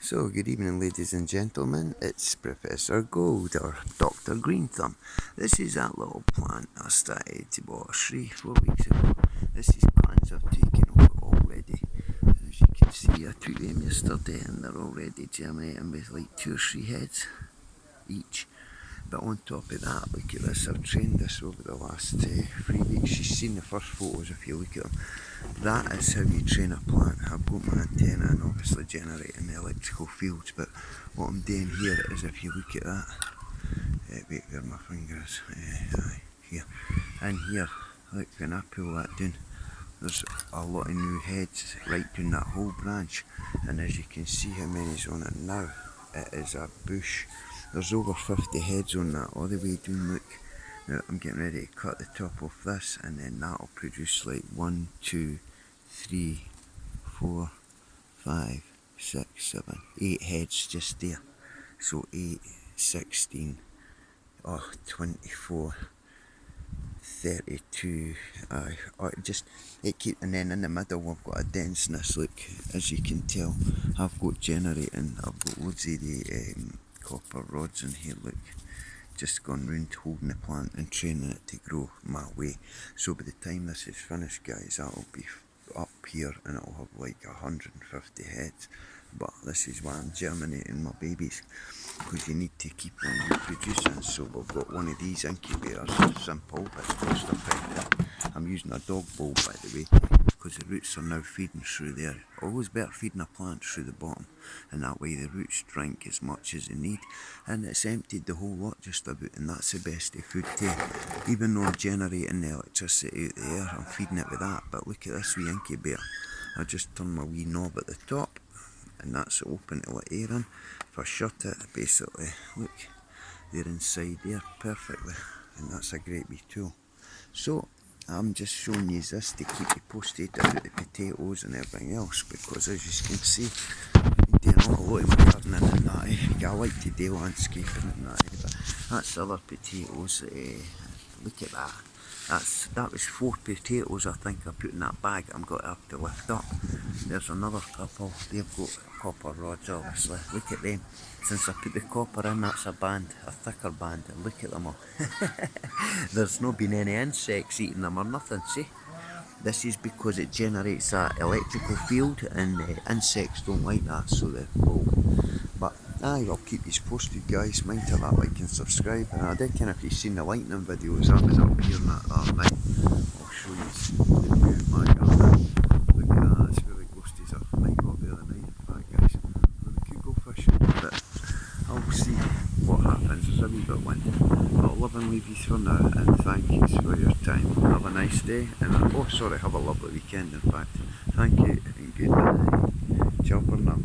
So, good evening, ladies and gentlemen. It's Professor Gold, or Dr. Greenthumb. This is that little plant I started about 3-4 weeks ago. This is plants I've taken over already. As you can see, I took them yesterday and they're already germinating with like 2 or 3 heads each. But on top of that, look at this, I've trained this over the last 3 weeks. You've seen the first photos if you look at them. That is how you train a plant. I've got my antenna and obviously generating the electrical fields, but what I'm doing here is, if you look at that, wait, where my finger is, here, and here, look, when I pull that down, there's a lot of new heads right down that whole branch, and as you can see how many's on it now, it is a bush. There's over 50 heads on that all the way down, look. Now I'm getting ready to cut the top off this, and then that'll produce like 1, 2, 3, 4, 5, 6, 7, 8 heads just there. So 8, 16, 24, 32, and then in the middle we've got a denseness, look, as you can tell, I've got loads of the copper rods in here, look, just gone round holding the plant and training it to grow my way. So by the time this is finished, guys, that'll be up here and it'll have like 150 heads. But this is why I'm germinating my babies, because you need to keep them reproducing. So we've got one of these incubators, simple but cost effective. I'm using a dog bowl, by the way, because the roots are now feeding through there. Always better feeding a plant through the bottom, and that way the roots drink as much as they need, and it's emptied the whole lot just about, and that's the best of food too. Even though I'm generating the electricity out the air, I'm feeding it with that. But look at this wee incubator. I just turn my wee knob at the top, and that's open to let air in. If I shut it, basically, look, they're inside there perfectly, and that's a great wee tool. So I'm just showing you this to keep you posted about the potatoes and everything else, because as you can see, I'm doing a lot of my gardening and that. I like to do landscaping and that, but that's other potatoes. Look at that. That was 4 potatoes I think I put in that bag. I'm going to have to lift up. There's another couple. They've got copper rods, obviously. Look at them. Since I put the copper in, that's a thicker band. And look at them all. There's not been any insects eating them or nothing, see? This is because it generates that electrical field, and insects don't like that, so they fall. But I'll keep you posted, guys. Mind to that like and subscribe. And I reckon if you've seen the lightning videos, that was up here that night. I'll show you the view of my garden. Look at that, that's where the ghosties are. Might go up there tonight, in fact, guys. Well, we could go fishing, but I'll see what happens. There's a wee bit of wind. I'll love and leave you for now, and thank you for your time. Have a nice day, and have a lovely weekend, in fact. Thank you, and good night. Ciao for now.